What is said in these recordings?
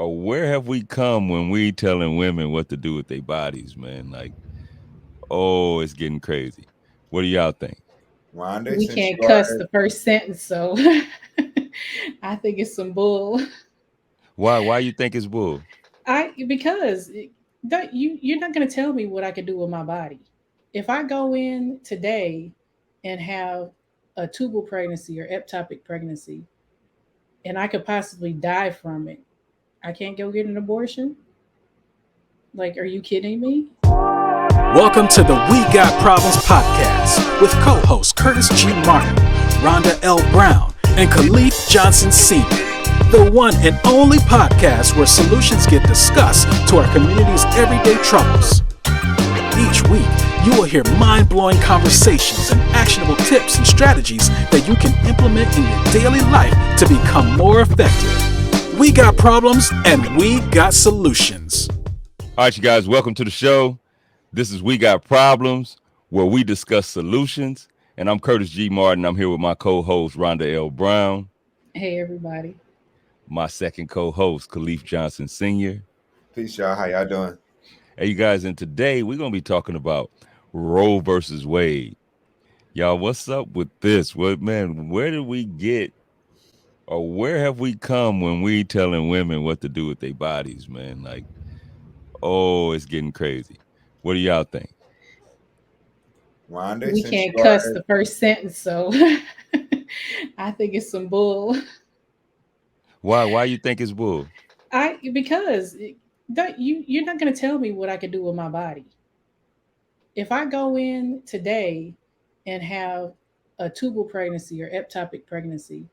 or where have we come when we telling women what to do with their bodies, man? Like, oh, it's getting crazy. What do y'all think? Rhonda, We since can't you cuss are the first sentence, so I think it's some bull. Why you think it's bull? I because you're not gonna tell me what I can do with my body. If I go in today and have a tubal pregnancy or ectopic pregnancy, and I could possibly die from it, I can't go get an abortion. Like, are you kidding me? Welcome to the We Got Problems podcast with co-hosts Curtis G. Martin, Rhonda L. Brown, and Caliph Johnson Sr. The one and only podcast where solutions get discussed to our community's everyday troubles. Each week, you will hear mind-blowing conversations and actionable tips and strategies that you can implement in your daily life to become more effective. We got problems and we got solutions. All right, you guys, welcome to the show. This is We Got Problems, where we discuss solutions. And I'm Curtis G. Martin. I'm here with my co-host, Rhonda L. Brown. Hey, everybody. My second co-host, Caliph Johnson Sr. peace, y'all. How y'all doing? Hey, you guys, and today we're going to be talking about Roe versus Wade. Y'all, what's up with this? What, man, where did we get, or where have we come when we telling women what to do with their bodies, man? Like, oh, it's getting crazy. What do y'all think? Rhonda, We since can't you cuss are the first sentence, so I think it's some bull. Why you think it's bull? Because you're not gonna tell me what I can do with my body. If I go in today and have a tubal pregnancy or ectopic pregnancy,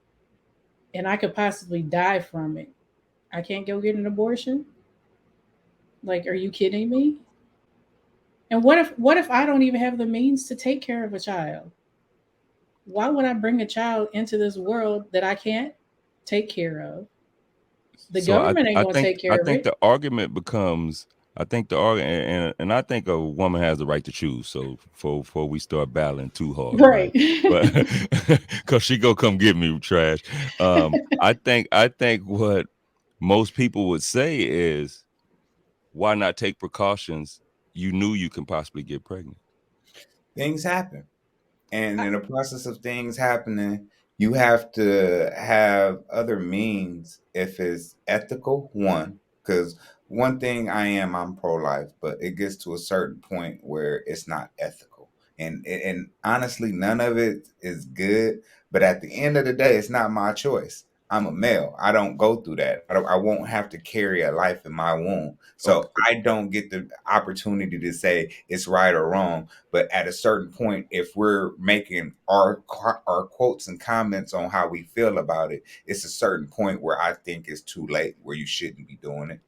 and I could possibly die from it, I can't go get an abortion. Like, are you kidding me? And what if I don't even have the means to take care of a child? Why would I bring a child into this world that I can't take care of? The So I, government ain't I gonna think take I care of think it. the argument becomes I think the argument and I think a woman has the right to choose. So before we start battling too hard, Right. right? But because she go come get me trash. I think what most people would say is why not take precautions? You knew you can possibly get pregnant. things happen. And I, in the process of things happening, you have to have other means if it's ethical, one, because one thing I'm pro-life, but it gets to a certain point where it's not ethical. And honestly, none of it is good. But at the end of the day, it's not my choice. I'm a male. I don't go through that. I won't have to carry a life in my womb. So Okay. I don't get the opportunity to say it's right or wrong. But at a certain point, if we're making our quotes and comments on how we feel about it, it's a certain point where I think it's too late, where you shouldn't be doing it.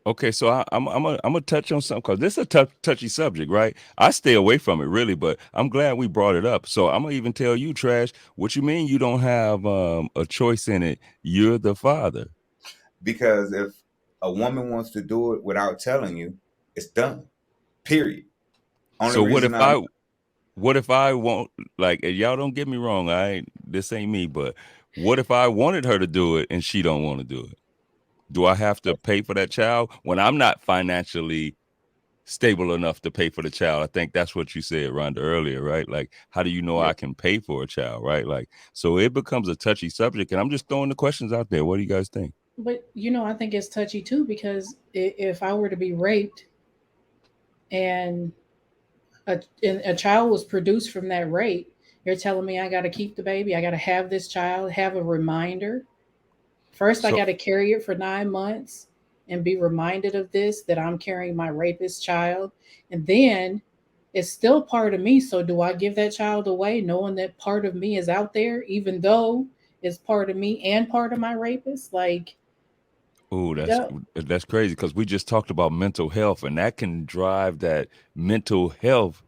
Okay, so I'm gonna touch on something because this is a touchy subject, right? I stay away from it really, but I'm glad we brought it up. So I'm gonna even tell you, Trash, what you mean you don't have a choice in it? You're the father. Because if a woman wants to do it without telling you, it's done. Period. Only So what reason if I'm I want like y'all don't get me wrong, this ain't me, but what if I wanted her to do it and she don't want to do it? Do I have to pay for that child when I'm not financially stable enough to pay for the child? I think that's what you said, Rhonda, earlier, right? Like, how do you know yeah. I can pay for a child, right? Like, so it becomes a touchy subject, and I'm just throwing the questions out there. What do you guys think? but I think it's touchy too because if I were to be raped and a child was produced from that rape, you're telling me I got to keep the baby, I got to have this child, have a reminder. First, I So, got to carry it for 9 months and be reminded of this that I'm carrying my rapist child. And then it's still part of me. So, do I give that child away knowing that part of me is out there, even though it's part of me and part of my rapist? Like, oh, that's yeah, that's crazy because we just talked about mental health, and that can drive that mental health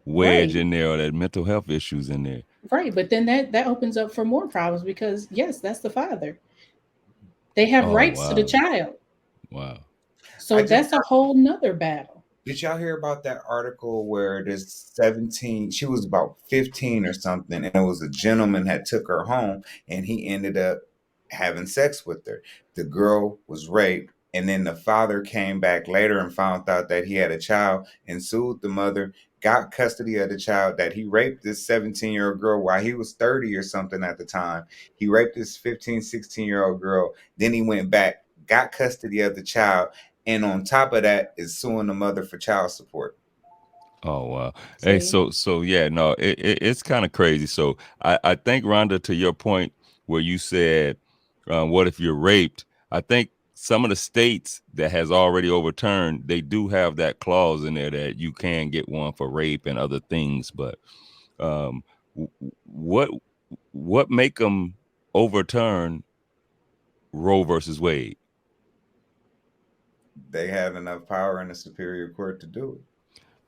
wedge right, in there or that mental health issues in there. right. But then that opens up for more problems because, yes, that's the father. They have Oh rights to the wow, child. wow. So, I just that's a whole nother battle. Did y'all hear about that article where this 17, she was about 15 or something, and it was a gentleman had took her home and he ended up having sex with her. The girl was raped. And then the father came back later and found out that he had a child and sued the mother, got custody of the child, that he raped this 17-year-old girl while he was 30 or something at the time. He raped this 15, 16-year-old girl. Then he went back, got custody of the child. And on top of that is suing the mother for child support. Oh wow. Hey, See, so yeah, no, it's kind of crazy. So I think Rhonda, to your point where you said, what if you're raped? I think some of the states that has already overturned, they do have that clause in there that you can get one for rape and other things. But um, what make them overturn Roe versus Wade? They have enough power in the superior court to do it.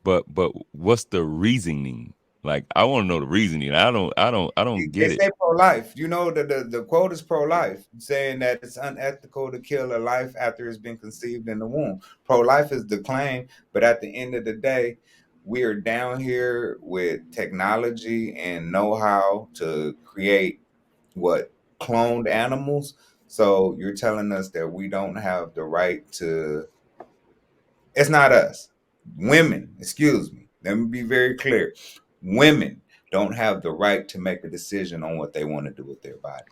But what's the reasoning? Like I want to know the reasoning. I don't They get it. say pro-life. You know, the quote is pro-life, saying that it's unethical to kill a life after it's been conceived in the womb. Pro-life is the claim, but at the end of the day, we are down here with technology and know-how to create what, cloned animals. So you're telling us that we don't have the right to, it's not us. Women, excuse me. Let me be very clear. Women don't have the right to make a decision on what they want to do with their body.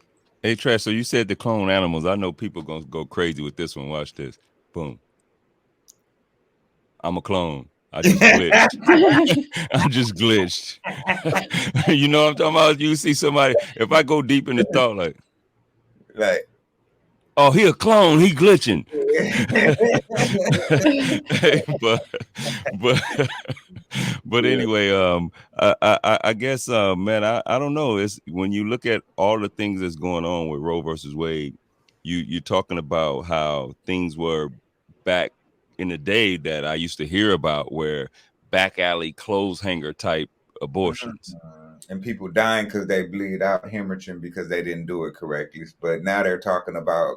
Hey, Trash, so you said the clone animals. I know people gonna go crazy with this one. Watch this. Boom. I'm a clone. I just glitched. I just glitched. You know what I'm talking about? You see somebody, if I go deep in the thought, like, Like, oh, he a clone, he glitching. Hey, but but yeah. anyway, I guess man, I don't know. It's when you look at all the things that's going on with Roe versus Wade, you're talking about how things were back in the day that I used to hear about, where back alley clothes hanger type abortions. And people dying because they bleed out, hemorrhaging because they didn't do it correctly. But now they're talking about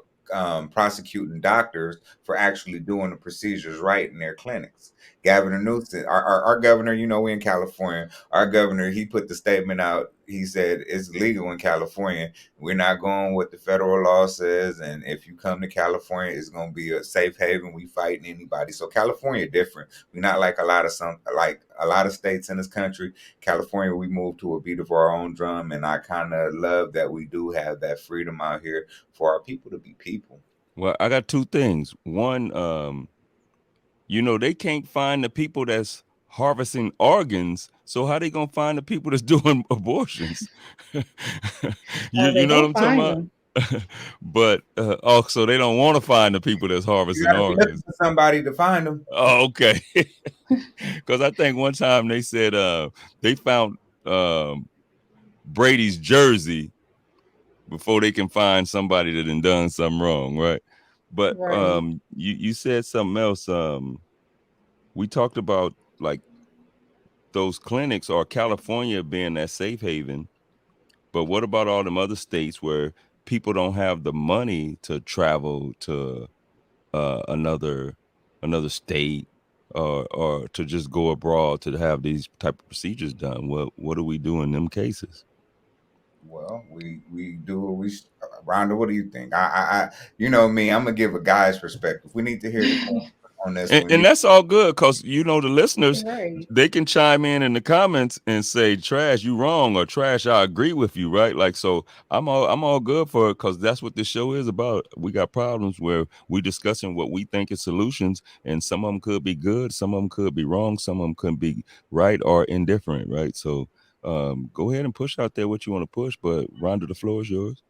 prosecuting doctors for actually doing the procedures right in their clinics. Governor Newsom, our governor, you know, we in California, our governor, he put the statement out. He said it's legal in California. We're not going what the federal law says. And if you come to California, it's going to be a safe haven. We fighting anybody. So California different. We're not like a lot of states in this country. California, we moved to a beat of our own drum, and I kind of love that we do have that freedom out here for our people to be people. Well, I got two things. One, they can't find the people that's harvesting organs. So how they gonna find the people that's doing abortions? you oh, you they know what go I'm talking find about? them. But so they don't want to find the people that's You harvesting got to be looking organs. for somebody to find them. Oh, okay. Because I think one time they said they found um, Brady's jersey before they can find somebody that done something wrong, right? But Right. you said something else. We talked about like those clinics or California being that safe haven. But what about all them other states where people don't have the money to travel to another state or to just go abroad to have these type of procedures done? What do we do in them cases? Well, we do what we. Rhonda, what do you think? You know me. I'm gonna give a guy's perspective. We need to hear the on this And, one. and that's all good because the listeners, Right. they can chime in the comments and say, "Trash, you wrong," or "Trash, I agree with you." Right? Like, so I'm all good for it because that's what this show is about. We got problems where we discussing what we think is solutions, and some of them could be good, some of them could be wrong, some of them could be right or indifferent. Right? So go ahead and push out there what you want to push. But Rhonda, the floor is yours.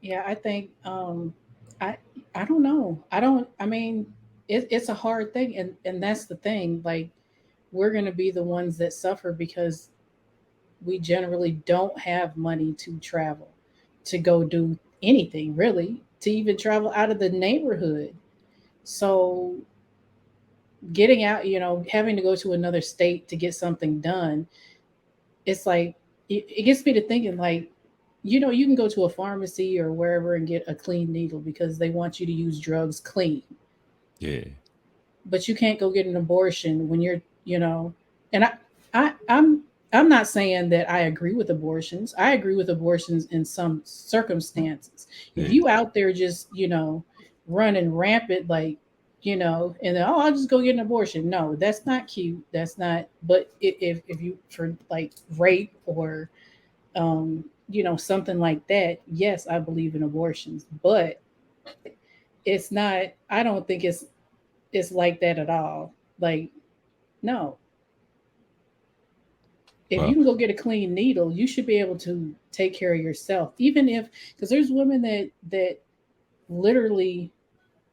Yeah, I think I I don't know. I mean, it's a hard thing, and that's the thing. Like, we're gonna be the ones that suffer because we generally don't have money to travel, to go do anything really, to even travel out of the neighborhood. So getting out, having to go to another state to get something done, it's like it gets me to thinking, like, you can go to a pharmacy or wherever and get a clean needle because they want you to use drugs clean, Yeah. but you can't go get an abortion when and I'm not saying that I agree with abortions. I agree with abortions in some circumstances. If Yeah. you out there just, running rampant, like, and then, oh, I'll just go get an abortion. No, that's not cute. That's not. But if you for like rape or something like that, yes, I believe in abortions, but it's not. I don't think it's like that at all. Like, no, if you Well, can go get a clean needle, you should be able to take care of yourself. Even if, because there's women that literally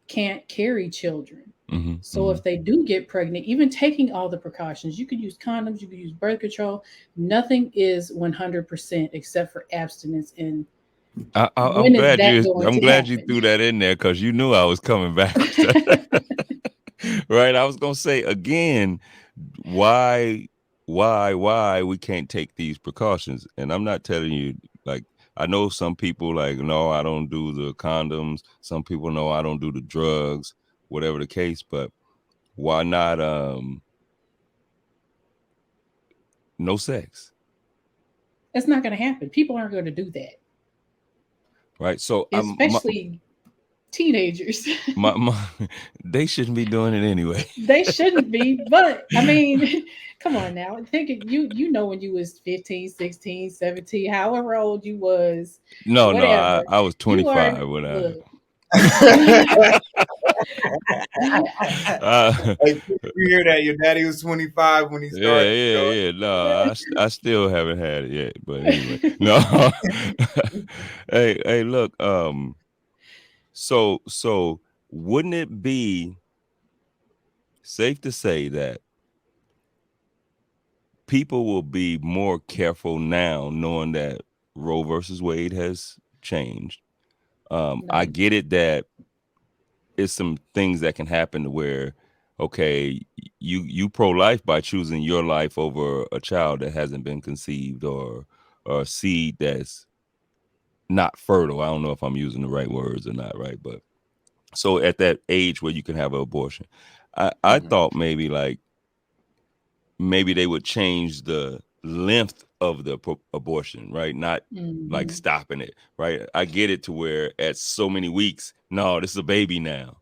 can't carry children. hmm So hmm if they do get pregnant, even taking all the precautions, you could use condoms, you could use birth control. Nothing is 100% except for abstinence. And I'm when is glad that going I'm to glad you happen? threw that in there because you knew I was coming back. Right? I was gonna say again, why why we can't take these precautions? And I'm not telling you like I know some people like no, I don't do the condoms. Some people know I don't do the drugs, whatever the case. But why not? No sex, It's not going to happen. People aren't going to do that, right? So I'm especially teenagers. my they shouldn't be doing it anyway. They shouldn't be, but I mean, come on now. Think you know when you was 15, 16, 17, however old you was, No, no, whatever. I was You are 25 when I. look. You uh, Hey, you hear that? Your daddy was 25 when he yeah, started. yeah, So, yeah. No, I still haven't had it yet. But anyway, no. Hey, look. So wouldn't it be safe to say that people will be more careful now, knowing that Roe versus Wade has changed? I no, get it that it's some things that can happen to where, okay, you pro-life by choosing your life over a child that hasn't been conceived or a seed that's not fertile. I don't know if I'm using the right words or not, right? But so at that age where you can have an abortion, I mhm. thought maybe like maybe they would change the length of the abortion, right? Not like hmm, stopping it, right? I get it to where at so many weeks, no, this is a baby now,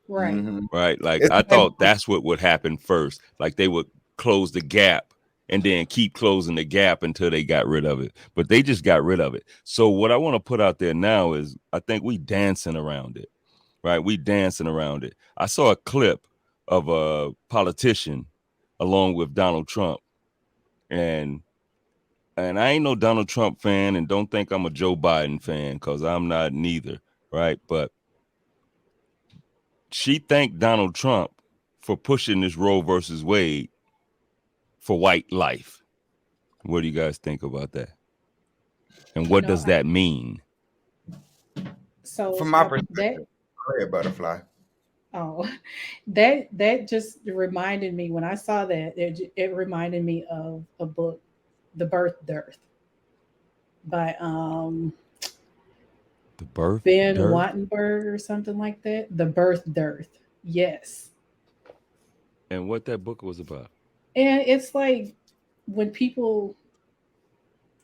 right. Mhm. right? Like It's I like, thought that's what would happen first. Like they would close the gap and then keep closing the gap until they got rid of it. But they just got rid of it. So what I want to put out there now is I think we dancing around it, right? We dancing around it. I saw a clip of a politician along with Donald Trump, and I ain't no Donald Trump fan, and don't think I'm a Joe Biden fan because I'm not neither, right? But she thanked Donald Trump for pushing this Roe versus Wade for white life. What do you guys think about that? And You what know, does that mean? so from my that perspective, go ahead, butterfly. oh, that just reminded me when I saw that it reminded me of a book, The Birth Dearth by The birth Ben dearth? Wattenberg or something like that. The Birth Dearth. Yes. And what that book was about. And it's like when people,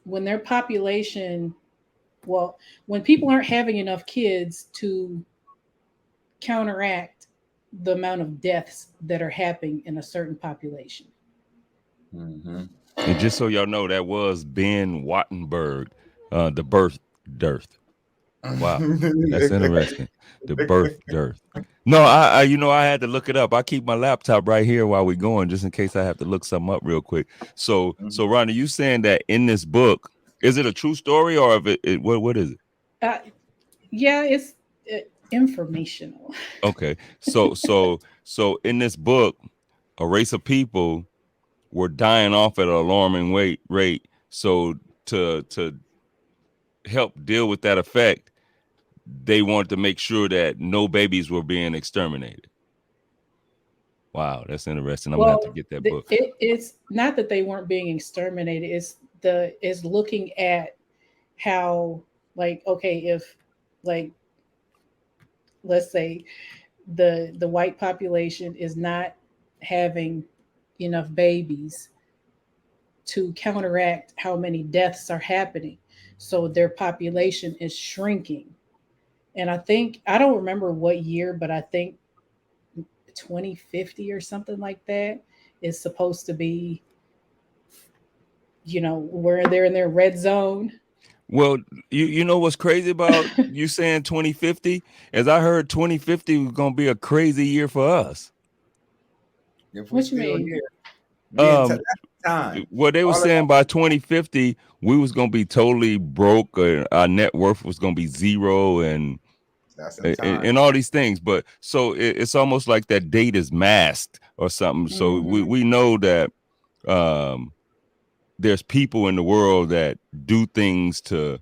when their population, well, when people aren't having enough kids to counteract the amount of deaths that are happening in a certain population. Hmm. And just so y'all know, that was Ben Wattenberg, the birth dearth. Wow, that's interesting. The birth dearth. No, I had to look it up. I keep my laptop right here while we're going, just in case I have to look something up real quick. So Rhonda, you saying that in this book, is it a true story or if what is it? Uh, yeah, it's informational. Okay, so in this book, a race of people were dying off at an alarming rate. So to help deal with that effect, they wanted to make sure that no babies were being exterminated. Wow, that's interesting. I'm gonna have to Well, get that book. it's not that they weren't being exterminated. It's looking at how, like, okay, if, like, let's say the white population is not having enough babies to counteract how many deaths are happening, so their population is shrinking. And I think I don't remember what year, but I think 2050 or something like that is supposed to be, where they're in their red zone. Well, you know what's crazy about you saying 2050? As I heard 2050 was gonna be a crazy year for us. If we What you still mean? here, that's Um, time. what they were All of saying by 2050, we was gonna be totally broke, our net worth was gonna be zero, that's in and, time. and all these things. But so it's almost like that date is masked or something. So we Hmm. we know that um, there's people in the world that do things to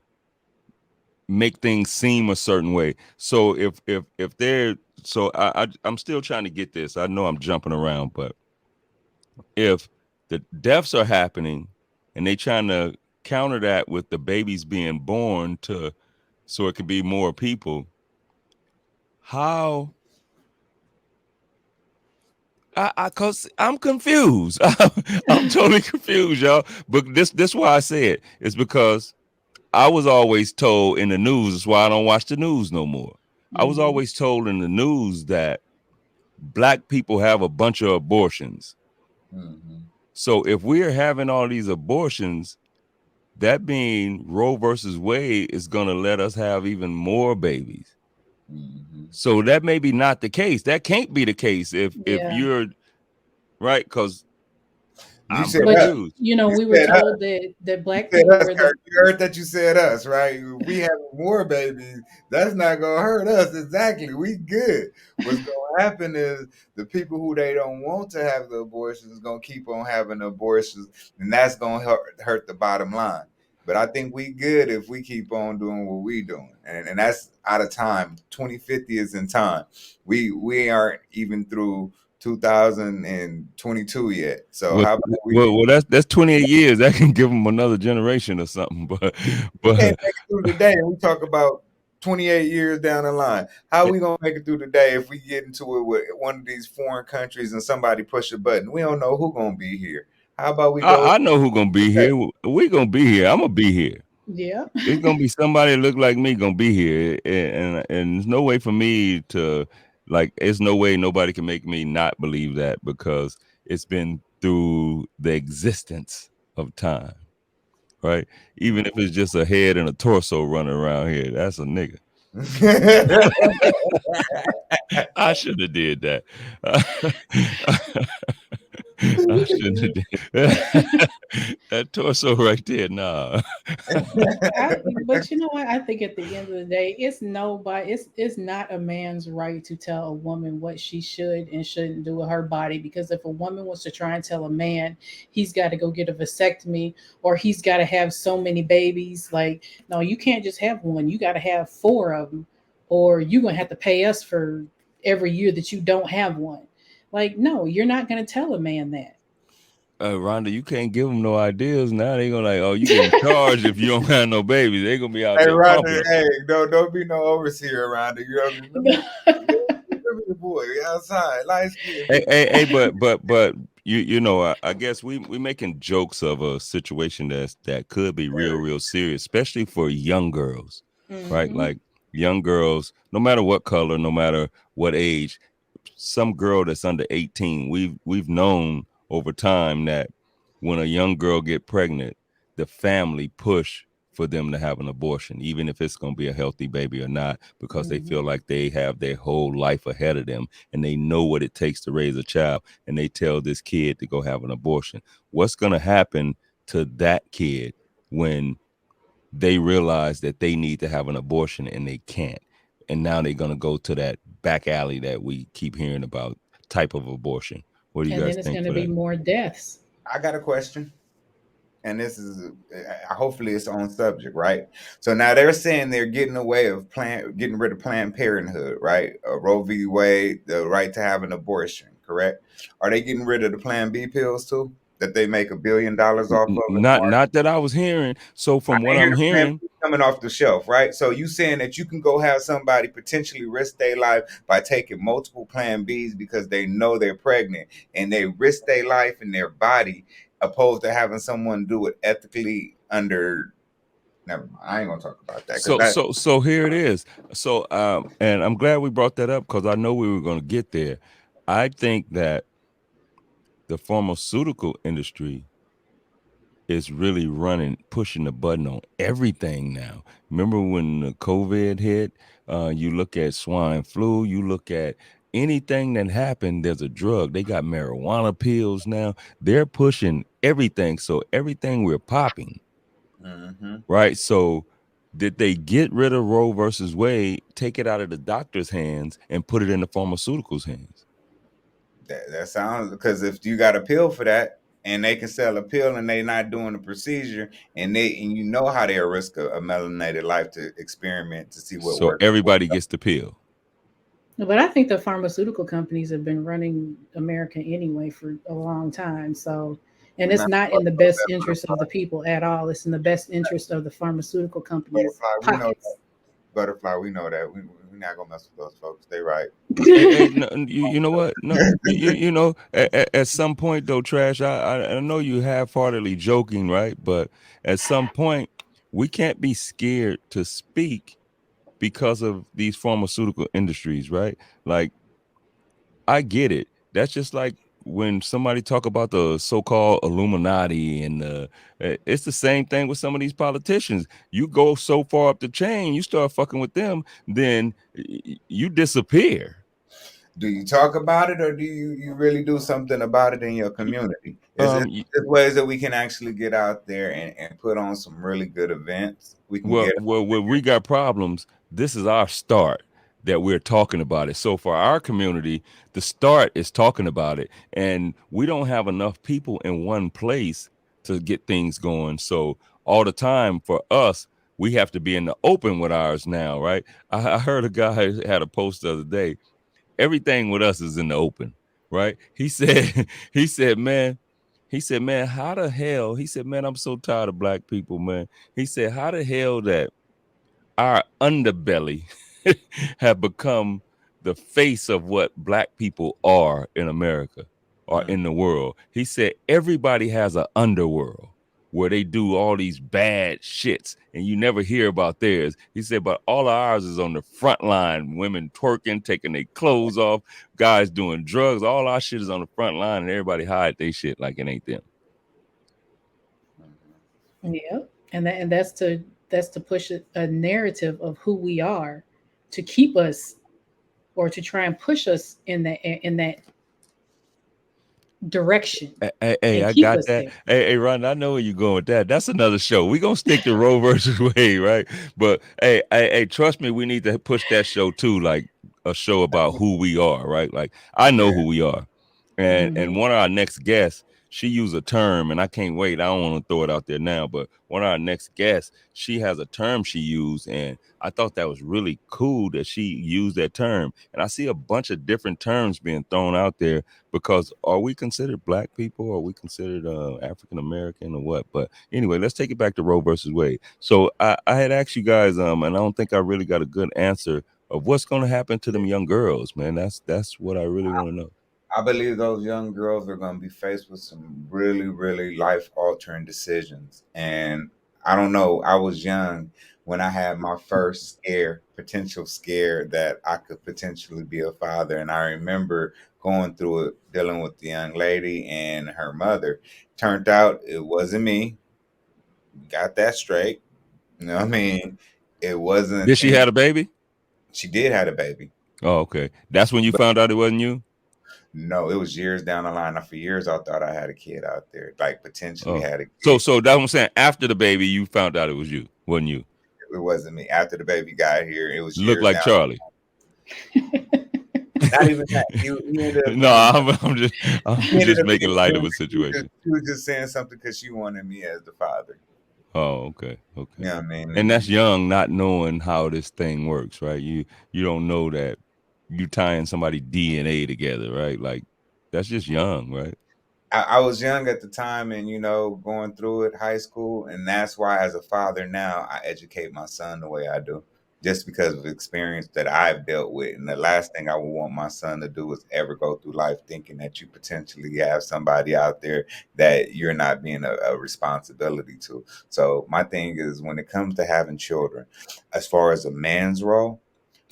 make things seem a certain way. So if they're so I'm still trying to get this. I know I'm jumping around, but if the deaths are happening and they trying to counter that with the babies being born to so it could be more people, how cause I'm confused. I'm totally confused, y'all. But this why I say it. It's because I was always told in the news, that's why I don't watch the news no more. I was Hmm. always told in the news that black people have a bunch of abortions. Hmm. So if we're having all these abortions, that being Roe versus Wade is gonna let us have even more babies. Hmm. So that may be not the case. That can't be the case if Yeah. you're right, because You I'm said But us. confused. You we were said us. told that You black said people us, were the Kurt. You heard that you said us, right? If we have more babies, that's not gonna hurt us. Exactly. We good. What's gonna happen is the people who they don't want to have the abortions gonna keep on having abortions, and that's gonna hurt the bottom line. But I think we good if we keep on doing what we doing, and that's out of time. 2050 is in time. We aren't even through 2022 yet. So Well, how about we well, that's 28 years. That can give them another generation or something. we can't But make it through the day. We talk about 28 years down the line. How we gonna make it through the day if we get into it with one of these foreign countries and somebody push a button? We don't know who gonna be here. How about we go I know who gonna be today? here. We gonna be here. I'm gonna be here. yeah. It's gonna be somebody that look like me gonna be here, and there's no way for me to like. It's no way nobody can make me not believe that because it's been through the existence of time, right? Even if it's just a head and a torso running around here, that's a nigga. I should have did that. I shouldn't have did that torso right there. Nah. I, but you know what? I think at the end of the day, it's not a man's right to tell a woman what she should and shouldn't do with her body. Because if a woman wants to try and tell a man he's got to go get a vasectomy or he's got to have so many babies, like no, you can't just have one. You got to have four of them, or you're gonna have to pay us for every year that you don't have one. Like no, you're not gonna tell a man that. Rhonda, you can't give them no ideas. Now they gonna like, oh, you getting charged if you don't have no babies. They gonna be out Hey, there Rhonda, pumping. hey, don't be no overseer around it. You know what I mean? Remember the boy outside, light skin. Hey, but you know, I guess we making jokes of a situation that could be real serious, especially for young girls, right? Hmm. Like young girls, no matter what color, no matter what age, some girl that's under 18, we've known over time that when a young girl get pregnant, the family push for them to have an abortion, even if it's going to be a healthy baby or not, because they Hmm. feel like they have their whole life ahead of them and they know what it takes to raise a child, and they tell this kid to go have an abortion. What's going to happen to that kid when they realize that they need to have an abortion and they can't? And now they're going to go to that back alley that we keep hearing about type of abortion. What do you And guys then it's think going to for be that? more deaths. I got a question. And this is hopefully it's on subject, right? So now they're saying they're getting away of getting rid of Planned Parenthood, right? Roe v. Wade, the right to have an abortion, correct? Are they getting rid of the Plan B pills too? That they make $1 billion off of in the market? Not that I was hearing. So I from what ain't hear I'm the Plan hearing, B coming off the shelf, right? So you saying that you can go have somebody potentially risk their life by taking multiple Plan Bs because they know they're pregnant and they risk their life and their body opposed to having someone do it ethically under Never mind. I ain't gonna talk about that because So here it is. So and I'm glad we brought that up because I know we were going to get there. I think that the pharmaceutical industry is really pushing the button on everything now. Remember when the COVID hit? You look at swine flu, you look at anything that happened, there's a drug. They got marijuana pills now. They're pushing everything. So everything we're popping, Mhm. right? So did they get rid of Roe versus Wade, take it out of the doctor's hands and put it in the pharmaceuticals' hands? That sounds, because if you got a pill for that and they can sell a pill and they not doing the procedure and you know how they risk a melanated life to experiment to see what So works. everybody gets the pill. But I think the pharmaceutical companies have been running America anyway for a long time. So, and it's Not not in the best interest of the people at all. It's in the best interest of the pharmaceutical companies' butterfly. We know that. pockets. Butterfly. We know that. We're not gonna mess with those folks. They right. Hey, no, you know what? No, you know, at some point though, Trash, I know you half-heartedly joking, right? But at some point, we can't be scared to speak because of these pharmaceutical industries, right? Like, I get it. That's just like when somebody talk about the so-called Illuminati and it's the same thing with some of these politicians. You go so far up the chain, you start fucking with them, then you disappear. Do you talk about it, or do you really do something about it in your community? Is it Y- ways that we can actually get out there and put on some really good events? We can Well, get when we got problems, this is our start that we're talking about it. So for our community, the start is talking about it, and we don't have enough people in one place to get things going. So all the time for us, we have to be in the open with ours now, right? I heard a guy had a post the other day. Everything with us is in the open, right? He said, he said, man, how the hell? He said, man, I'm so tired of black people, man. He said, how the hell that our underbelly have become the face of what black people are in America or mm, in the world. He said everybody has an underworld where they do all these bad shits and you never hear about theirs. He said, but all of ours is on the front line. Women twerking, taking their clothes off, guys doing drugs. All our shit is on the front line and everybody hide their shit like it ain't them. Yeah, and that's to push a narrative of who we are, to keep us or to try and push us in that direction Hey, and I keep got us that. there. Hey, Ron, I know where you're going with that. That's another show. We're gonna stick to Roe versus Wade, right? But hey, trust me, we need to push that show too, like a show about who we are, right? Like I know yeah. who we are. And Hmm. one of our next guests, she used a term, and I can't wait. I don't want to throw it out there now, but one of our next guests, she has a term she used, and I thought that was really cool that she used that term. And I see a bunch of different terms being thrown out there because are we considered black people? Are we considered African American or what? But anyway, let's take it back to Roe versus Wade. So I had asked you guys, and I don't think I really got a good answer of what's going to happen to them young girls, man. That's what I really want to know. I believe those young girls are going to be faced with some really, really life altering decisions. And I don't know, I was young when I had my first potential scare that I could potentially be a father. And I remember going through it, dealing with the young lady and her mother. Turned out it wasn't me. Got that straight. You know what I mean? It wasn't Did she any, had a baby? she did have a baby. Oh, okay. That's when you found out it wasn't you? No, it was years down the line. Now, for years, I thought I had a kid out there, like potentially Oh. had a So kid. so that's what I'm saying. After the baby, you found out it was you, wasn't you? It wasn't me. After the baby got here, it was Looked years like down. Charlie. Not even that. He ended up No, being. I'm He ended just up making being. light of a situation. She was just saying something because she wanted me as the father. Oh, okay, You okay. know what I mean? And that's And young, not knowing how this thing works, right? You don't know that you tying somebody DNA together, right? Like that's just young, right? I was young at the time, and going through it, high school, and that's why, as a father now, I educate my son the way I do. just because of experience that I've dealt with. And the last thing I would want my son to do is ever go through life thinking that you potentially have somebody out there that you're not being a responsibility to. So my thing is, when it comes to having children, as far as a man's role,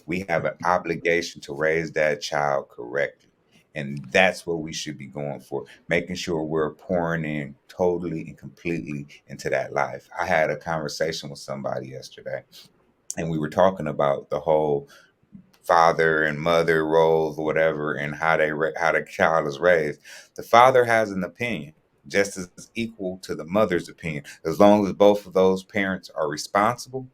we have an obligation to raise that child correctly. And that's what we should be going for, making sure we're pouring in totally and completely into that life. I had a conversation with somebody yesterday, and we were talking about the whole father and mother roles or whatever, and how the child is raised. The father has an opinion just as equal to the mother's opinion, as long as both of those parents are responsible,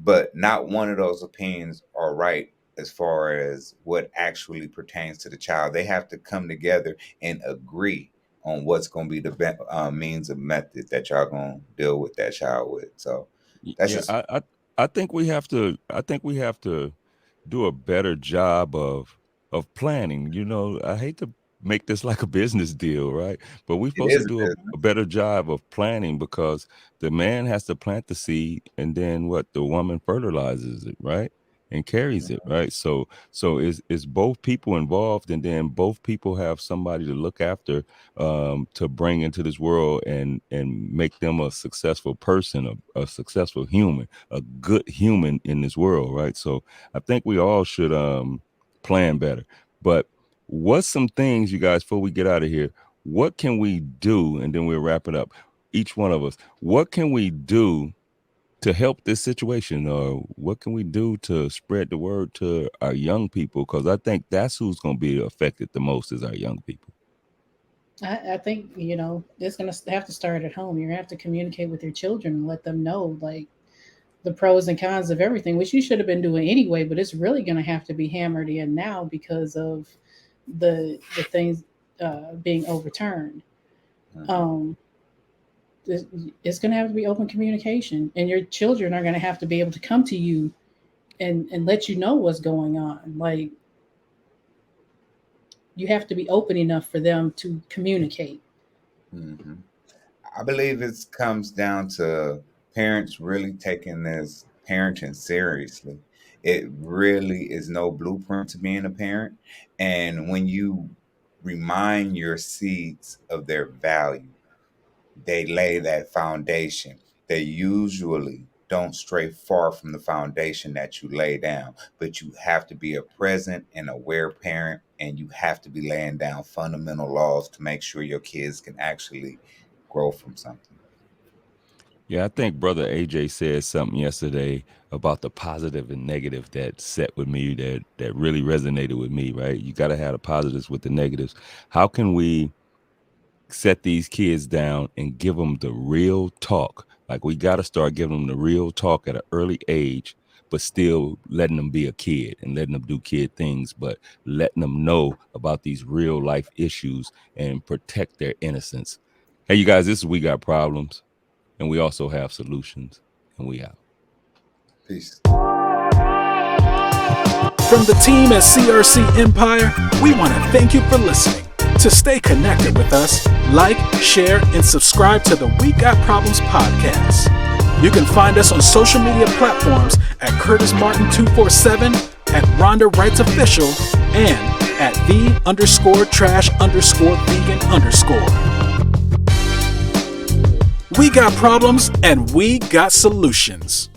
but not one of those opinions are right as far as what actually pertains to the child. They have to come together and agree on what's going to be the means of method that y'all going to deal with that child with. So that's Yeah, just I think we have to. I think we have to do a better job of planning. You know, I hate to make this like a business deal, right? But we're it supposed to is a do a business. better job of planning, because the man has to plant the seed, and then what, the woman fertilizes it, right? And carries it, right? So it's both people involved, and then both people have somebody to look after, to bring into this world and make them a successful person, a successful human, a good human in this world, right? So I think we all should plan better. But what's some things, you guys, before we get out of here, what can we do? And then we'll wrap it up. Each one of us, what can we do to help this situation? Or what can we do to spread the word to our young people? Because I think that's who's going to be affected the most, is our young people. I think, it's going to have to start at home. You're going to have to communicate with your children and let them know, like, the pros and cons of everything, which you should have been doing anyway, but it's really going to have to be hammered in now because of the things being overturned. Mhm. Um, it's going to have to be open communication, and your children are going to have to be able to come to you and let you know what's going on. Like, you have to be open enough for them to communicate. Mhm. I believe it comes down to parents really taking this parenting seriously. It really is no blueprint to being a parent. And when you remind your seeds of their value, they lay that foundation. They usually don't stray far from the foundation that you lay down, but you have to be a present and aware parent, and you have to be laying down fundamental laws to make sure your kids can actually grow from something. Yeah, I think Brother AJ said something yesterday about the positive and negative that set with me, that really resonated with me, right? You got to have the positives with the negatives. How can we set these kids down and give them the real talk? Like, we got to start giving them the real talk at an early age, but still letting them be a kid and letting them do kid things, but letting them know about these real life issues and protect their innocence. Hey, you guys, this is We Got Problems, and we also have solutions, and we out. Peace. From the team at CRC Empire, we want to thank you for listening. To stay connected with us, like, share, and subscribe to the We Got Problems podcast. You can find us on social media platforms at Curtis Martin 247, at Rhonda Wrights Official, and at the_trash_vegan_. We got problems and we got solutions.